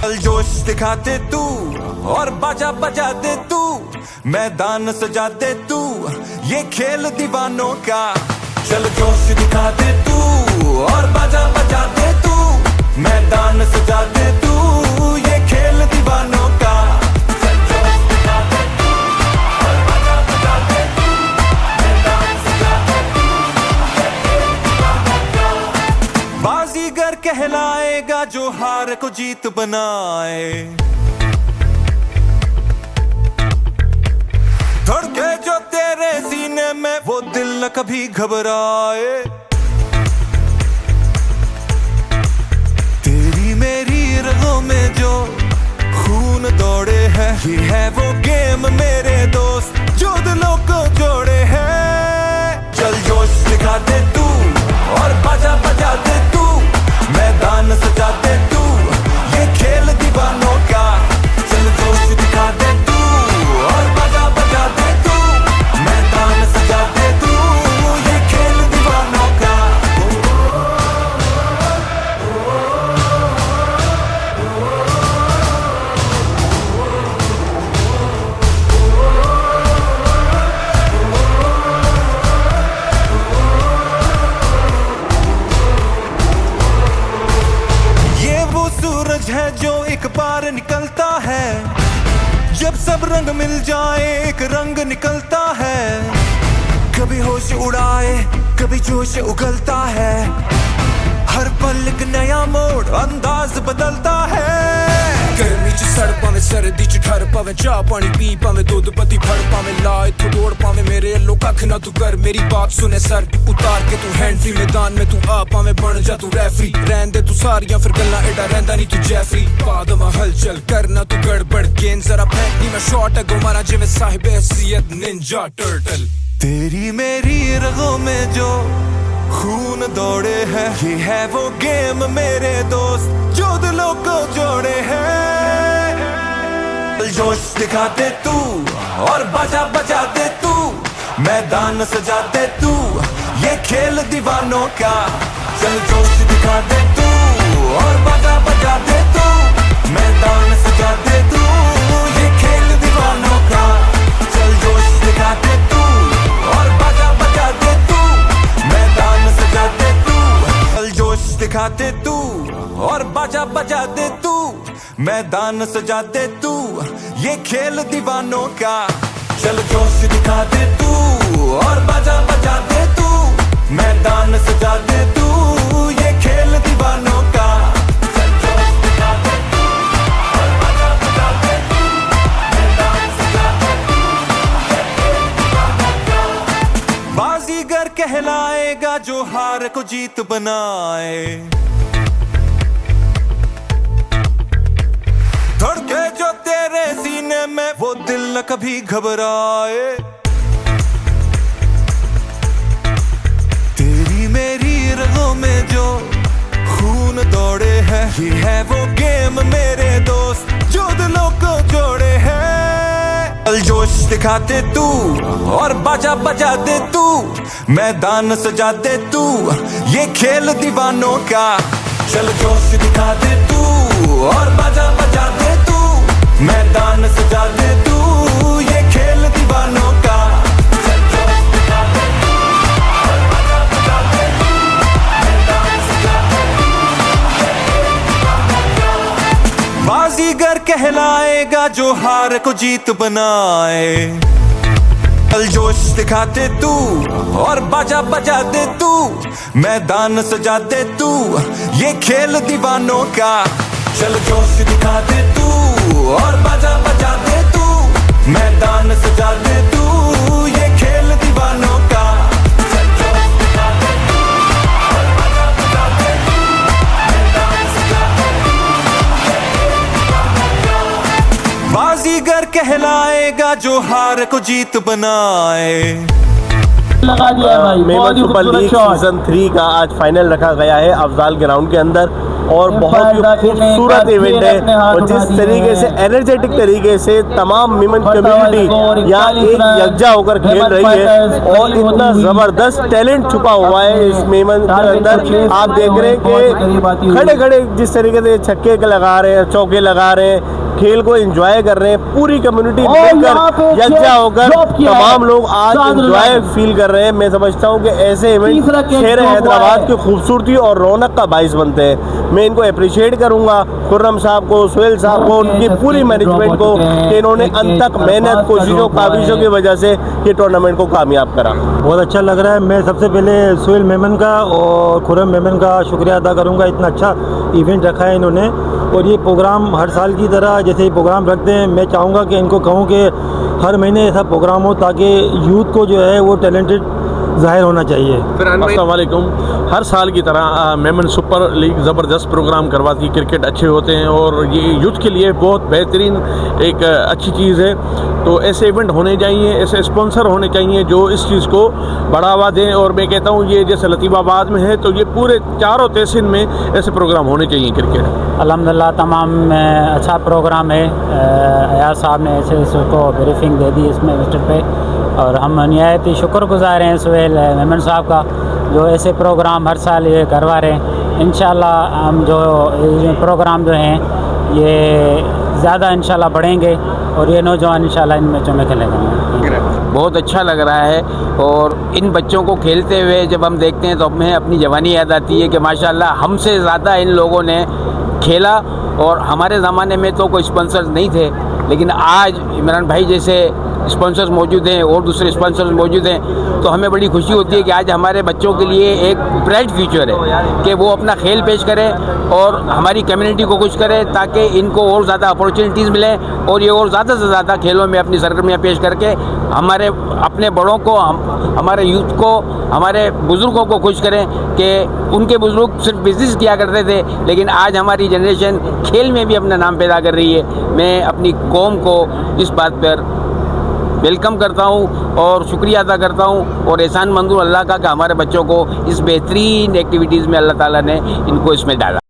चल जोश दिखाते तू और बाजा बजा दे तू, मैदान सजा दे तू, ये खेल दीवानों का। चल जोश दिखा दे तू और बाजा बजा दे तू, मैदान सजा दे तू, ये खेल दीवानों का। चल जोश दिखा दे तू और बाजा बजा दे तू, मैदान सजा दे तू, ये खेल दीवानों का। बाजीगर कहलाएगा जो हार को जीत बनाए, धड़के जो तेरे सीने में वो दिल न कभी घबराए। तेरी मेरी रगों में जो खून दौड़े है, ये है वो गेम मेरे दोस्त जो दिलों को जोड़े है। चल जोश दिखा दे तू और बाजा बजा दे तू, मैदान सजा दे तू, ये खेल दीवानों का। चल जोश दिखा दे तू और बाजा बजा दे तू, मैदान सजा दे तू, ये खेल दीवानों का। ये वो सूरज है जो एक बार निकलता है, जब सब रंग मिल जाए एक रंग निकलता है। कभी होश उड़ाए कभी जोश उगलता है, हर पल एक नया मोड़ अंदाज बदलता है। गर्मी च सड़ पावे सर्दी च ठर पावे, चाह पानी पी पावे दुध पत्ती फड़ पावे, ला इत्थों दौड़ पावे मेरे अल्लो कख ना तू कर। मेरी बात सुने सर उतार के तू हैंड फ्री, मैदान में तू आ पावे बन जा तू रेफरी। रहन दे तू सारियां फिर गल्लां एडा रहंदा नहीं तू जैफरी। पा दवा हलचल करना तू गड़बड़, गेंद जरा फेंकनी मैं शॉट है गुमारा जिवें साहिब हैसियत निंजा टर्टल। तेरी मेरी रगों में जो खून दौड़े है, ये है वो गेम मेरे दोस्त जो दिलों को जोड़े है। जोश दिखा दे तू और बाजा बजा दे तू, मैदान सजा दे तू, ये खेल दीवानों का। चल जोश दिखा दे तू और बाजा बजा दे तू, मैदान सजा दे तू, ये खेल दीवानों का। चल जोश दिखा दे तू और बाजा बजा दे तू, मैदान सजा दे तू। चल जोश दिखा दे तू और बाजा बजा दे तू, मैदान सजा दे तू, ये खेल दीवानों का। चल जोश दिखा दे तू और बाजा बजा दे तू, मैदान सजा दे तू, ये खेल दीवानों का। चल जोश दिखा दे तू और बाजा बजा दे तू, मैदान सजा दे तू, ये खेल दीवानों का। बाजीगर कहलाएगा जो हार को जीत बनाए, धड़के जो तेरे सीने में वो दिल न कभी घबराए। तेरी मेरी रगों में जो खून दौड़े है, ये है वो गेम मेरे दोस्त जो दिलों को जोड़े है। चल जोश दिखाते तू और बाजा बजा दे तू, मैदान सजा दे तू, ये खेल दीवानों का। चल जोश दिखा दे तू और बाजा बजा दे तू, मैदान सजा दे तू, ये खेल दीवानों का। चल जोश दिखा दे तू और बाजा बजा दे तू, मैदान सजा दे तू, ये खेल दीवानों का। बाजीगर कहलाएगा जो हार को जीत बनाए। चल जोश दिखाते तू और बाजा बजा दे तू, मैदान सजा दे तू, ये खेल दीवानों का। चल जोश दिखा दे तू और बाजा बजा दे तू, मैदान सजा दे तू, ये खेल दीवानों का। चल जोश दिखा दे तू और बाजा बजा दे तू, मैदान सजा दे तू, ये खेल दीवानों का। बाजीगर कहलाएगा जो हार को जीत बनाए। लगा दिया है भाई, मेमन बहुत ही सुपर खूबसूरत लीग शॉट। सीजन 3 का आज फाइनल रखा गया है अफजाल ग्राउंड के अंदर। और बहुत ही खूबसूरत इवेंट है। और जिस तरीके से एनर्जेटिक तरीके से तमाम मीमन कम्युनिटी यहाँ एक यकजा होकर खेल रही है और इतना ज़बरदस्त टैलेंट छुपा हुआ है इस मीमन के अंदर। आप देख रहे हैं कि खड़े खड़े जिस तरीके से छक्के लगा रहे हैं, चौके लगा रहे हैं, खेल को एंजॉय कर रहे हैं, पूरी कम्युनिटी मिलकर यकजा होकर तमाम लोग आज एंजॉय फील कर रहे हैं। मैं समझता हूँ कि ऐसे इवेंट शहर हैदराबाद की खूबसूरती और रौनक का बाइस बनते हैं। मैं इनको अप्रिशिएट करूँगा, खुर्रम साहब को, सुहेल साहब को, उनकी पूरी मैनेजमेंट को कि इन्होंने अंत तक मेहनत, कोशिशों, काविशों की वजह से ये टूर्नामेंट को कामयाब करा। बहुत अच्छा लग रहा है। मैं सबसे पहले सुहेल मेमन का और खुर्रम मेमन का शुक्रिया अदा करूँगा, इतना अच्छा इवेंट रखा है इन्होंने। और ये प्रोग्राम हर साल की तरह जैसे ये प्रोग्राम रखते हैं, मैं चाहूँगा कि इनको कहूँ कि हर महीने ऐसा प्रोग्राम हो ताकि यूथ को जो है वो टैलेंटेड ज़ाहिर होना चाहिए। अस्सलाम वालेकुम। हर साल की तरह मेमन सुपर लीग ज़बरदस्त प्रोग्राम करवाती, क्रिकेट अच्छे होते हैं और ये यूथ के लिए बहुत बेहतरीन एक अच्छी चीज़ है। तो ऐसे इवेंट होने चाहिए, ऐसे स्पॉन्सर होने चाहिए जो इस चीज़ को बढ़ावा दें। और मैं कहता हूँ ये जैसे लतीफ़ाबाद में है तो ये पूरे चारों तहसील में ऐसे प्रोग्राम होने चाहिए क्रिकेट। अल्हम्दुलिल्लाह तमाम अच्छा प्रोग्राम है। अयाज साहब ने ऐसे उसको ब्रीफिंग दे दी इसमें विजिट पे और हम निहायत ही शुक्रगुज़ार हैं सुहेल मेमन साहब का जो ऐसे प्रोग्राम हर साल ये करवा रहे हैं। इंशाल्लाह हम जो ये प्रोग्राम जो हैं ये ज़्यादा इंशाल्लाह बढ़ेंगे और ये नौजवान इंशाल्लाह इन मैचों में खेलेंगे। बहुत अच्छा लग रहा है और इन बच्चों को खेलते हुए जब हम देखते हैं तो हमें अपनी जवानी याद आती है कि माशाल्लाह हमसे ज़्यादा इन लोगों ने खेला। और हमारे ज़माने में तो कोई स्पॉन्सर्स नहीं थे, लेकिन आज इमरान भाई जैसे स्पॉन्सर्स मौजूद हैं और दूसरे स्पॉन्सर्स मौजूद हैं तो हमें बड़ी खुशी होती है कि आज हमारे बच्चों के लिए एक ब्राइट फ्यूचर है कि वो अपना खेल पेश करें और हमारी कम्युनिटी को खुश करें ताकि इनको और ज़्यादा अपॉर्चुनिटीज़ मिलें और ये और ज़्यादा से ज़्यादा खेलों में अपनी सरगर्मियाँ पेश करके हमारे अपने बड़ों को, हमारे यूथ को, हमारे बुज़ुर्गों को खुश करें कि उनके बुज़ुर्ग सिर्फ बिज़नेस किया करते थे लेकिन आज हमारी जनरेशन खेल में भी अपना नाम पैदा कर रही है। मैं अपनी कौम को इस बात पर वेलकम करता हूँ और शुक्रिया अदा करता हूँ और एहसान मंद हूँ अल्लाह का कि हमारे बच्चों को इस बेहतरीन एक्टिविटीज़ में अल्लाह ताला ने इनको इसमें डाला।